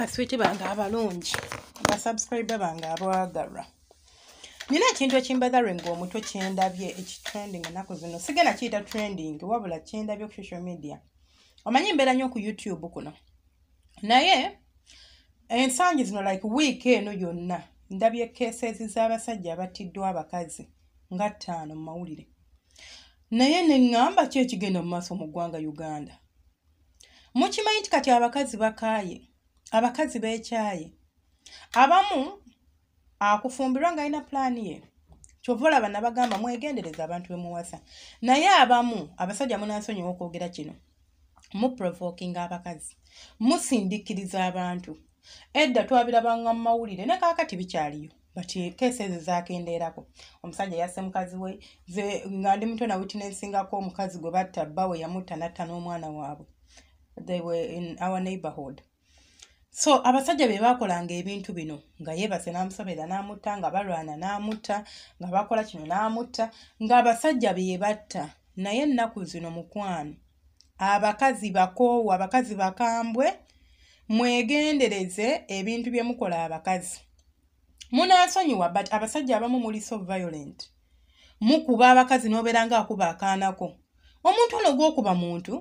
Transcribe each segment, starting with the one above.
baswiti bange abalungi basubscribe bange abwagalwa nina ekintu ekimbaza ng'omutwe kyendabye ekitrending ennaku zino sigenda kiyita trending wabula kyendabye ku social media omanyi mbeera nnyo ku YouTube kuno naye ensangi zino like week eno yonna ndabye cases z'abasajja abattiddwa abakazi nga 5 mu mawulire naye ne ngamba ki ekigenda mu maaso mu ggwanga Uganda mukimanyi nti kati abakazi bakaaye abakazi beekyaye abamu akufumbirwa nga alina pulaani ye kyova olaba nabagamba mwegendereza abantu bemuwasa naye abamu abasajja munansonyiwa okwogera kino muprovokinga abakazi musindikiriza abantu edda twabirabanga mu mawulire ne kaakati bikyaliyo bati keesi ezo zakendeerako omusajja yasse mukazi we nga ndi muto na witnessingako omukazi gwe batta bbawe yamutta natta n'omwana waabwe they were in our neighborhood so abasajja be bakolanga ebintu bino nga yeebase n'amusobera n'amutta nga balwana n'amutta nga bakola kino n'amutta ng'abasajja be batta naye ennaku zino mukwano abakazi bakoowa abakazi bakambwe mwegendereze ebintu bye mukola abakazi munansonyiwa but abasajja abamu muli so violent mukuba abakazi n'obeera ng'akuba akaanako omuntu ono gw'okuba muntu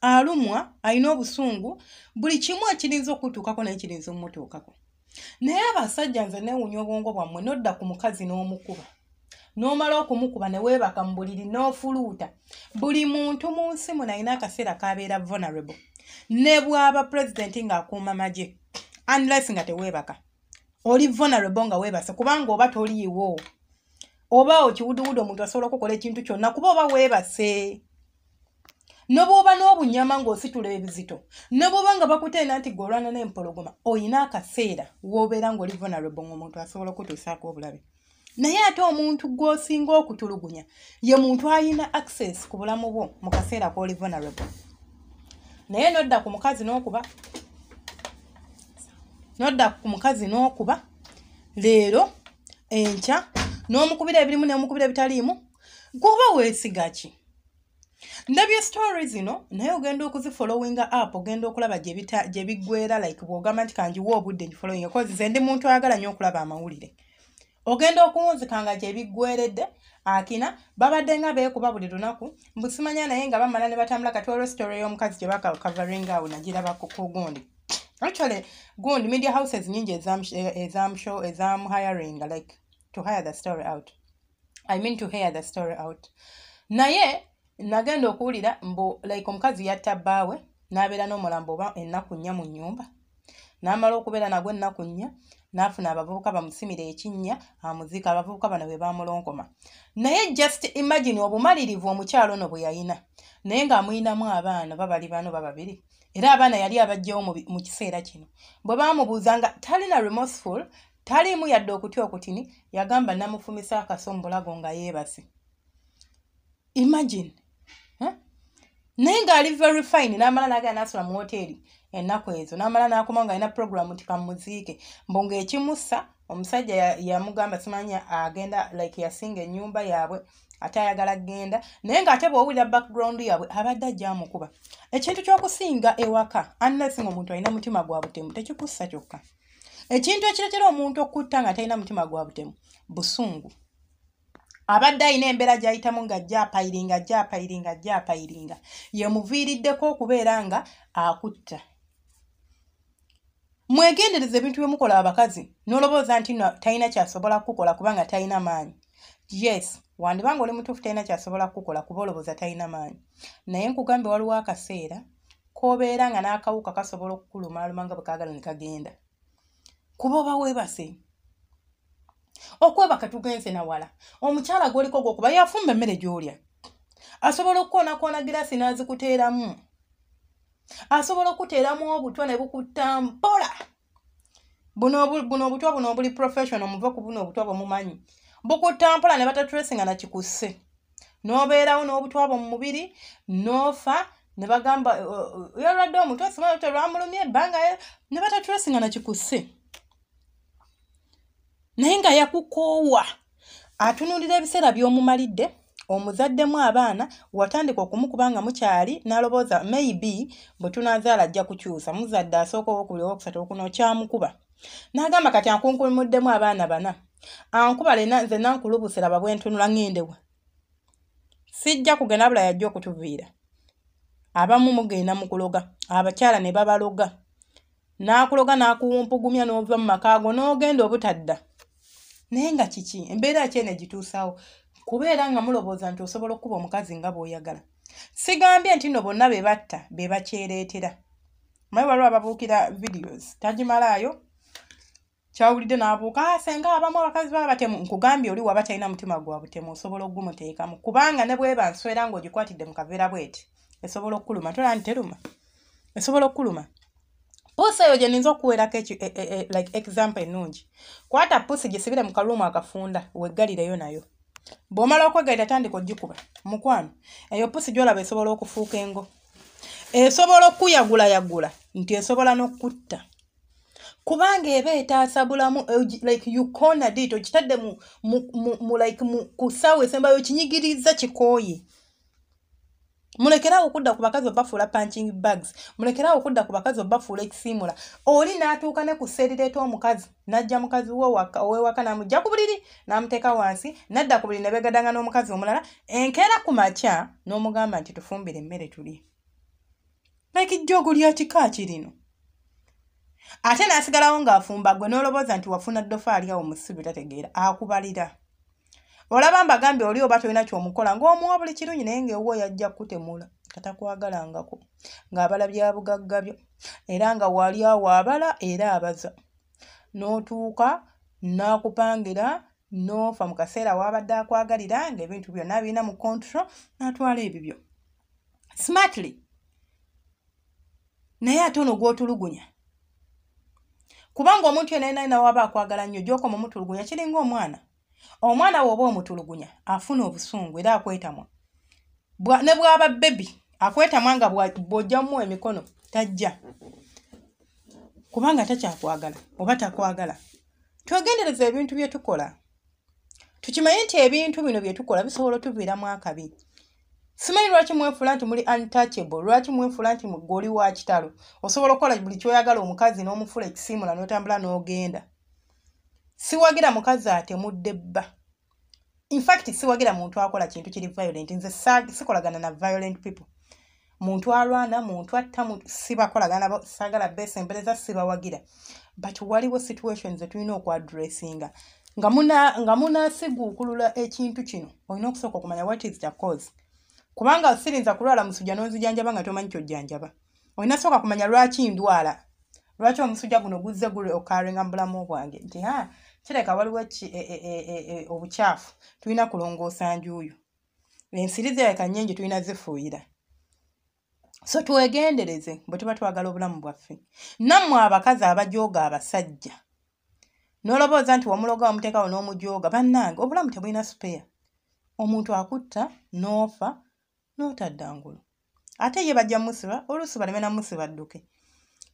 alumwa alina obusungu buli kimu ekirinza okutuukako naye kirinza omutuukako naye abasajja nze neewunya obwongo bwammwe nodda ku mukazi n'omukuba n'omala okumukuba ne weebaka mu buliri n'ofuluuta buli muntu mu nsi muno alina akaseera kabeera vulnerable ne bw'aba pulezidenti ng'akuuma magye unless nga teweebaka oli vulnerable nga weebase kubanga oba toliiwo oba okiwuduwudu omuntu asobola okukola ekintu kyonna kuba oba weebase n'obwoba n'obunyama ng'ositula ebizito ne bw'oba nga bakuteena nti gw'olwana n'empologoma oyina akaseera w'obeera ng'oli vulnerable ng'omuntu asobola okutuusaako obulabe naye ate omuntu gw'osinga okutulugunya ye muntu alina access ku bulamu bwo mu kaseera k'oli vulnerable naye nodda ku mukazi n'okuba leero enkya n'omukubira ebirimu n'omukubira ebitaliimu gw'oba weesiga ki ndabye stories zino naye ogenda okuzifollowinga up ogenda okulaba gye biggwera like bw'ogamba nti kanjiwa obudde ngifollowinga cause ze ndi muntu ayagala nnyo okulaba amawulire ogenda okuwunzikanga gye biggweredde akina babadde nga beekuba buli lunaku mbusimanya naye nga bamala ne batambula kati olwo story y'omukazi gye bakakavaringa awo nagiraba ku gundi actually gundi media houses nyingi ezamu hiring like to hire the story out to hear the story out naye nagenda okuwulira mbu like omukazi yatta bbaawe n'abeera n'omulambo oba ennaku 4 mu nnyumba n'amala okubeera nagwo ennaku 4 n'afuna abavubuka bamusimira ekinnya amuziika abavubuka bano be bamulongoma naye just imagine obumalirivu omukyalo ono bwe yalina naye ng'amuyinamu abaana babali bano bababiri era abaana yali abajjawo mu kiseera kino bwe baamubuuza nga talina remorseful taliimu yadde okutya okutini yagamba namufumisa akaso mu bulago nga yeebase imagine naye ng'ali very fine n'amala n'agenda n'asula mu hoteeri ennaku ezo n'amala n'akoma nga alina programu nti kamuziike mbu ng'ekimussa omusajja yamugamba simanya agenda like yasinga ennyumba yaabwe ate ayagala kgenda naye ng'ate bw'owulira background yaabwe abadde ajja amukuba ekintu ky'okusinga ewaka unless ng'omuntu alina mutima gwa butemu tekikussa kyokka ekintu ekiretera omuntu okutta nga talina mutima gwa butemu busungu abadde alina embeera gy'ayitamu nga ajja yemuviiriddeko okubeera nga akutta mwegendereza ebintu bye mukola abakazi n'olowooza nti talina kyasobola kukola kubanga talina maanyi yes wandibanga oli mutuufu talina kyasobola kukola kuba olowooza talina maanyi naye nkugambye waliwo akaseera k'obeera nga n'akawuka kasobola okukulumaaluma nga bwe kaagala ne kagenda kuba oba weebase okwebaka tugenze nawala omukyala gw'oliko gw'okuba yafumba emmere gy'olya asobola okukoonakona giraasi n'azikuteeramu asobola okuteeramu obutwa ne bukutta mpola buno obutwa buno obuli professional muve ku buno obutwa bwemumanyi bukutta mpola ne batatresinga na kikusse n'obeerawo n'obutwa bwo mu mubiri n'ofa ne bagamba yalwadde omutwe simanyi lwamulumya ebbanga ne batatresinga na kikusse naye nga yakukoowa atunuulira ebiseera by'omumalidde omuzaddemu abaana watandika okumukubanga mukyali n'alobooza maybe bwe tunaazaala ajja kukyusa muzadde asooka owokubiri owokusatu okuno kyamukuba n'agamba kati ankunkumuddemu abaana bana ankuba lena nze nankulubusera babwentunula ŋŋendewa sijja kugenda bula yajja okutuviira abamu mugenda mu kuloga abakyala ne babaloga n'akuloga n'akuwumpugumya n'ova mu maka ago n'ogenda obutadda naye nga kiki embeera ki eno egituusaawo kubeera nga mulowooza nti osobola okuba omukazi nga bw'oyagala sigambye nti no bonna be batta be bakyereetera maye waliwo ababuukira videos tagimalaayo kyawulidde n'abuuka senga abamu abakazi baba batemu nkugambye oli waba talina mutima gwa butemu osobola ogumuteekamu kubanga ne bweba nswera ng'ogikwatidde mu kaveera bweti esobola okkuluma tola nti teruma esobola okkuluma pusi eyo gye ninza okuweerako like example ennungi kwata pusi gisibire mu kaluumu akafunda weggalireyo nayo bw'omala okwegalira tandika ogikuba mukwano eyo pusi gy'olaba esobola okufuuka engo esobola okuyagulayagula nti esobola n'okutta kubanga eba etaasa bulamu like you cornered it okitadde ku ssaawa esembayo kinyigiriza kikooye mulekerawo okudda ku bakazi obafuula punching bags mulekerawo okudda ku bakazi obafuula ekisiimula oli n'atuuka ne ku sseerireeta omukazi n'ajja mukazi ow'ewaka n'amugja ku buliri n'amuteeka wansi n'adda ku buliri ne beegaddanga n'omukazi omulala enkeera ku makya n'omugamba nti tufumbire emmere tulye like jjogo lya kika kirino ate n'asigalawo ng'afumba gwe n'olobooza nti wafuna ddofaali awo mu ssibu tategeera akubalira olaba mbagambye oli oba tolina ky'omukola ng'omuwa buli kirungi naye ng'ewuwo yajja kutemula katakwagalangako ng'abala bya bugagga byo era nga wali awo abala era abaza n'otuuka n'akupangira n'ofa mu kaseera wabadde akwagalira ng'ebintu byonna birina mu control n'atwala ebibyo smartly naye ate ono gw'otulugunya kubanga omuntu yenna waba akwagala nnyo gy'okoma omutulugunya kiringa omwana w'oba omutulugunya afuna obusungu era akwetamwa ne bw'aba bebi akwetamwa nga bw'ojja mmuwa emikono tajja kubanga takyakwagala oba takwagala twegendereza ebintu bye tukola tukimanye nti ebintu bino bye tukola bisobola otuviiramu akabi simanyi lwaki mwefuula nti muli untouchable lwaki mwefuula nti mugoli wa kitalo osobola okukola buli kyoyagala omukazi n'omufuula ekisiimula n'otambula n'ogenda siwagira mukazi atemudde bba in fact siwagira muntu akola kintu kiri violent nze sikolagana na violent people muntu alwana muntu atta sibakolagana nabo sagala bese empereza sibawagira but waliwo situations tulina okwadressinga nga munasiguukulula ekintu kino olina okusooka okumanya what is the cause kubanga sirinza kulwala musujja n'onzijanjaba nga tomanyi kyojjanjaba olina sooka kumanya lwaki ndwala lwaki omusujja guno guzze guli okaringa mu bulamu bwange nti kireka waliwo obukyafu tulina kulongoosa njuuyo ensiri zireka nnyingi tulina zifuuyira so twegendereze bwe tuba twagala obulamu bwaffe nammwe abakazi abajooga abasajja n'olobooza nti wamuloga wamuteekawo n'omujooga bannange obulamu tebulina supeya omuntu akutta n'ofa n'otadda ngulu ate ye bajja musiba oluusi baleme na musiba dduke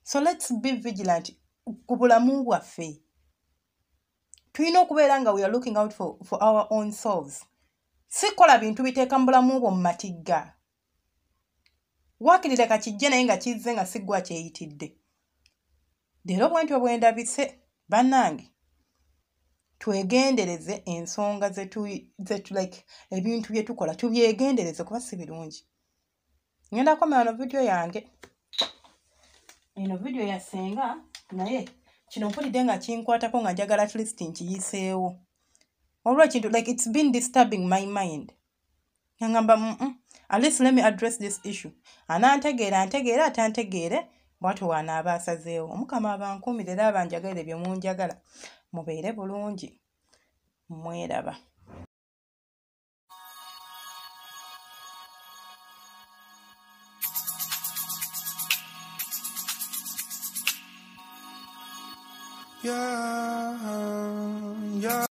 so let's be vigilant ku bulamu bwaffe tulina okubeera nga we are looking out for our own selves sikola bintu biteeka mu bulamu bwo mu matigga waakirira kakijje naye nga kizze nga siggwa kyeyitidde leero bwentyo bwendabise bannange twegendereze ensonga zetu like ebintu bye tukola tubyegendereze kuba si birungi ngenda komera wano vidiyo yange eno vidiyo yasenga naye kino mpulidde nga kinkwatako nga njagala at least nkiyiseewo olw'ekintu like it's been disturbing my mind ngamba at least let me address this issue anantegeera atantegeere bwatyo wanaaba asazeewo omukama abankuumire era abanjagalire bye munjagala mubeere bulungi mweraba Yeah.